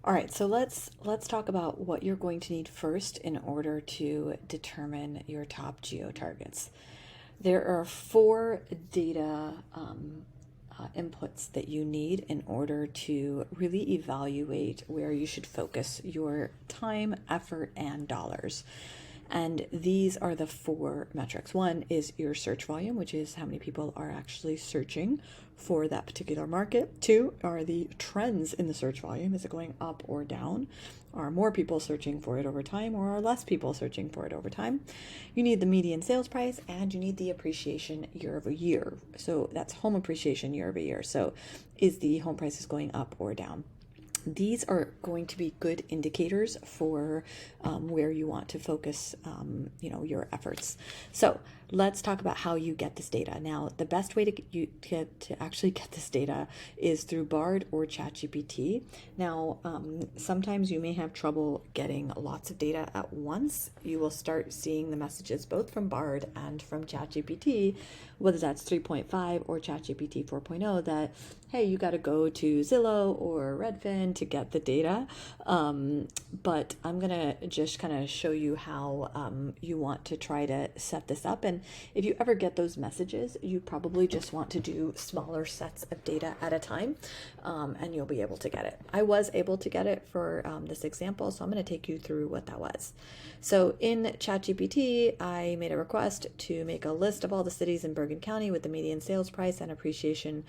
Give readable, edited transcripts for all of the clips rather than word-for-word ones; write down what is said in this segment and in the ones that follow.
All right, so let's talk about what you're going to need first in order to determine your top geo targets. There are four data inputs that you need in order to really evaluate where you should focus your time, effort, and dollars. And these are the four metrics. One is your search volume, which is how many people are actually searching for that particular market. Two are the trends in the search volume. Is it going up or down? Are more people searching for it over time, or are less people searching for it over time? You need the median sales price, and you need the appreciation year over year. So that's home appreciation year over year. So is the home prices going up or down? These are going to be good indicators for where you want to focus, your efforts. So let's talk about how you get this data. Now, the best way to actually get this data is through Bard or ChatGPT. Now, sometimes you may have trouble getting lots of data at once. You will start seeing the messages both from Bard and from ChatGPT, whether that's 3.5 or ChatGPT 4.0, that, hey, you got to go to Zillow or Redfin to get the data. But I'm going to just kind of show you how you want to try to set this up. And if you ever get those messages, you probably just want to do smaller sets of data at a time, and you'll be able to get it. I was able to get it for this example, so I'm going to take you through what that was. So in ChatGPT, I made a request to make a list of all the cities in Bergen County with the median sales price and appreciation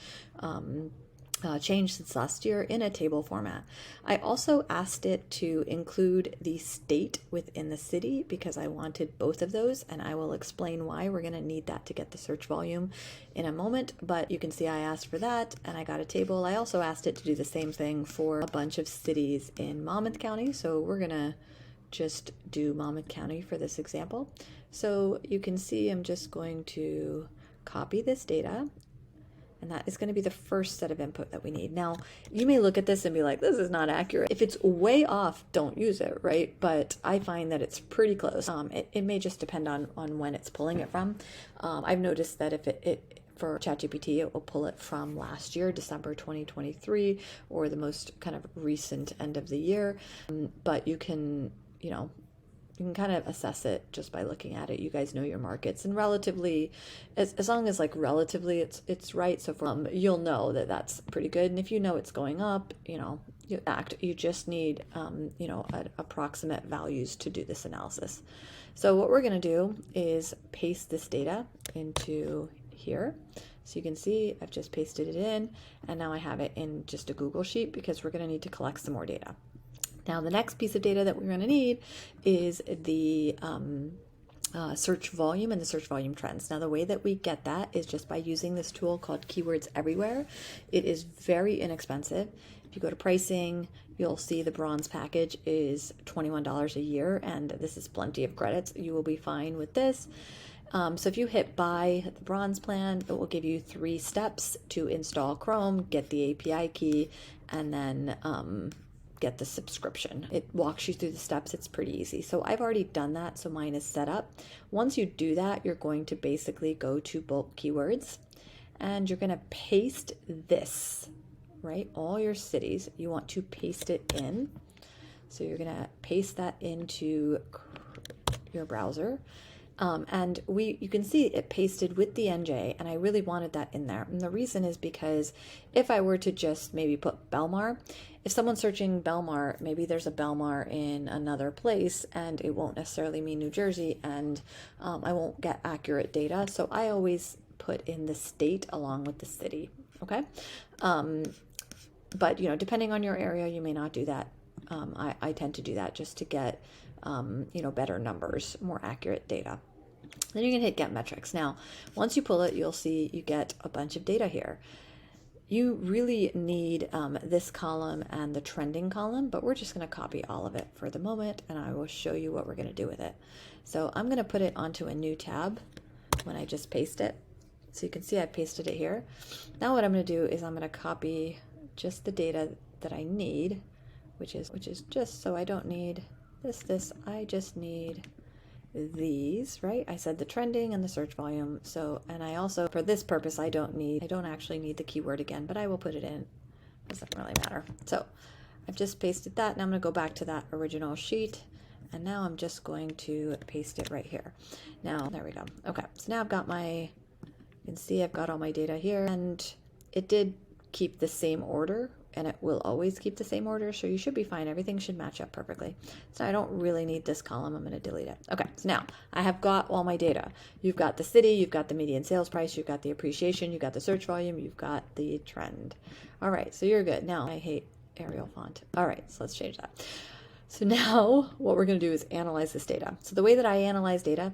changed since last year in a table format. I also asked it to include the state within the city because I wanted both of those, and I will explain why. We're going to need that to get the search volume in a moment, but you can see I asked for that and I got a table. I also asked it to do the same thing for a bunch of cities in Monmouth County, so we're going to just do Monmouth County for this example. So you can see I'm just going to copy this data, and that is going to be the first set of input that we need. Now, you may look at this and be like, this is not accurate. If it's way off, don't use it, right? But I find that it's pretty close. It may just depend on when it's pulling it from. I've noticed that if it for ChatGPT, it will pull it from last year, December 2023, or the most kind of recent end of the year. But you can kind of assess it just by looking at it. You guys know your markets, and relatively, as long as like relatively it's right. So you'll know that that's pretty good. And if you know it's going up, you just need approximate values to do this analysis. So what we're going to do is paste this data into here. So you can see I've just pasted it in, and now I have it in just a Google sheet because we're going to need to collect some more data. Now, the next piece of data that we're going to need is the search volume and the search volume trends. Now, the way that we get that is just by using this tool called Keywords Everywhere. It is very inexpensive. If you go to pricing, you'll see the bronze package is $21 a year, and this is plenty of credits. You will be fine with this. So if you hit buy the bronze plan, it will give you 3 steps to install Chrome, get the API key, and then get the subscription. It walks you through the steps. It's pretty easy. So I've already done that, so mine is set up. Once you do that, you're going to basically go to bulk keywords, and you're going to paste this, right? All your cities, you want to paste it in. So you're going to paste that into your browser. And you can see it pasted with the NJ, and I really wanted that in there. And the reason is because if I were to just maybe put Belmar, if someone's searching Belmar, maybe there's a Belmar in another place, and it won't necessarily mean New Jersey, and I won't get accurate data. So I always put in the state along with the city, okay? But, depending on your area, you may not do that. I tend to do that just to get, better numbers, more accurate data. Then you can hit Get Metrics. Now, once you pull it, you'll see you get a bunch of data here. You really need this column and the trending column, but we're just going to copy all of it for the moment, and I will show you what we're going to do with it. So I'm going to put it onto a new tab when I just paste it. So you can see I pasted it here. Now what I'm going to do is I'm going to copy just the data that I need, which is just, so I don't need this, I just need these, right? I said the trending and the search volume. So, and I also, for this purpose, I don't actually need the keyword again, but I will put it in. Doesn't really matter. So I've just pasted that. Now I'm going to go back to that original sheet. And now I'm just going to paste it right here. Now, there we go. Okay, so now I've got you can see I've got all my data here, and it did keep the same order, and it will always keep the same order, so you should be fine. Everything should match up perfectly. So I don't really need this column. I'm going to delete it. Okay, so now I have got all my data. You've got the city, you've got the median sales price, you've got the appreciation, you've got the search volume, you've got the trend. All right, so you're good. Now I hate Arial font. All right, so let's change that. So now what we're going to do is analyze this data. So the way that I analyze data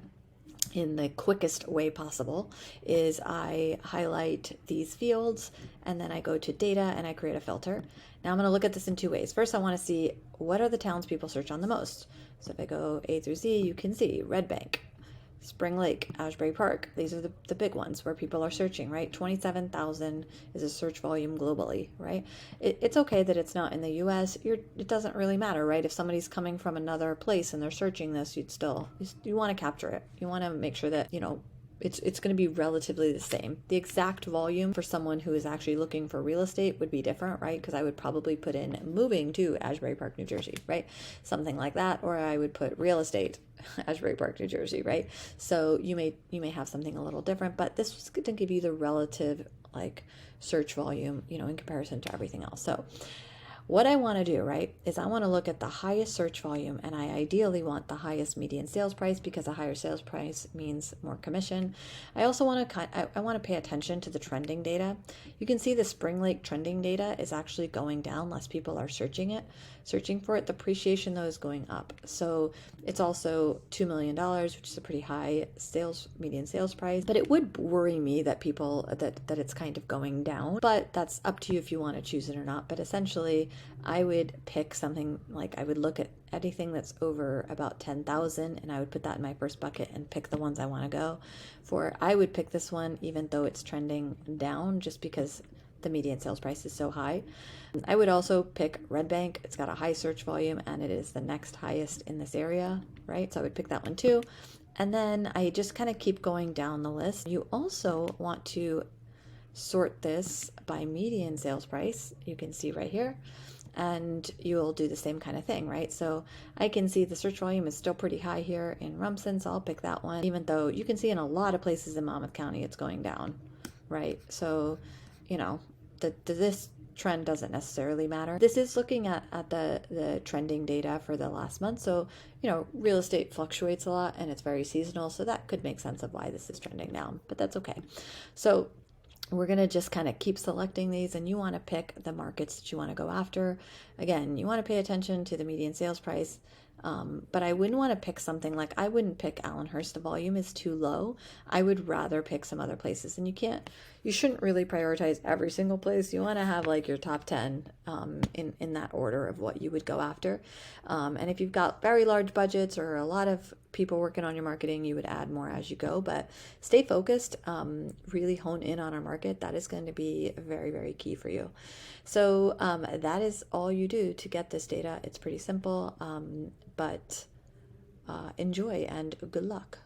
in the quickest way possible is I highlight these fields, and then I go to data and I create a filter. Now I'm going to look at this in two ways. First, I want to see what are the towns people search on the most. So if I go A through Z, you can see Red Bank, Spring Lake, Asbury Park. These are the big ones where people are searching, right? 27,000 is a search volume globally, right? It's okay that it's not in the US. It doesn't really matter, right? If somebody's coming from another place and they're searching this, you want to capture it. You want to make sure that, it's going to be relatively the same. The exact volume for someone who is actually looking for real estate would be different, right? Because I would probably put in moving to Asbury Park, New Jersey, right? Something like that. Or I would put real estate, Asbury Park, New Jersey, right? So you may have something a little different, but this is going to give you the relative search volume, in comparison to everything else. So what I want to do, right, is I want to look at the highest search volume, and I ideally want the highest median sales price, because a higher sales price means more commission. I also want to pay attention to the trending data. You can see the Spring Lake trending data is actually going down. Less people are searching for it. The appreciation, though, is going up. So it's also $2 million, which is a pretty high median sales price. But it would worry me that that it's kind of going down. But that's up to you if you want to choose it or not. But essentially, I would pick something I would look at anything that's over about 10,000, and I would put that in my first bucket and pick the ones I want to go for. I would pick this one even though it's trending down, just because the median sales price is so high. I would also pick Red Bank. It's got a high search volume, and it is the next highest in this area, right? So I would pick that one too. And then I just kind of keep going down the list. You also want to sort this by median sales price. You can see right here, and you'll do the same kind of thing, right? So I can see the search volume is still pretty high here in Rumson, so I'll pick that one, even though you can see in a lot of places in Monmouth County it's going down, right? So, this trend doesn't necessarily matter. This is looking at the trending data for the last month. So, real estate fluctuates a lot, and it's very seasonal. So that could make sense of why this is trending down, but that's okay. So we're going to just kind of keep selecting these, and you want to pick the markets that you want to go after. Again, you want to pay attention to the median sales price. But I wouldn't want to pick something I wouldn't pick Allenhurst. The volume is too low. I would rather pick some other places, and you shouldn't really prioritize every single place. You want to have your top 10 in that order of what you would go after. And if you've got very large budgets or a lot of people working on your marketing, you would add more as you go, but stay focused, really hone in on our market. That is going to be very, very key for you. So that is all you do to get this data. It's pretty simple, but enjoy and good luck.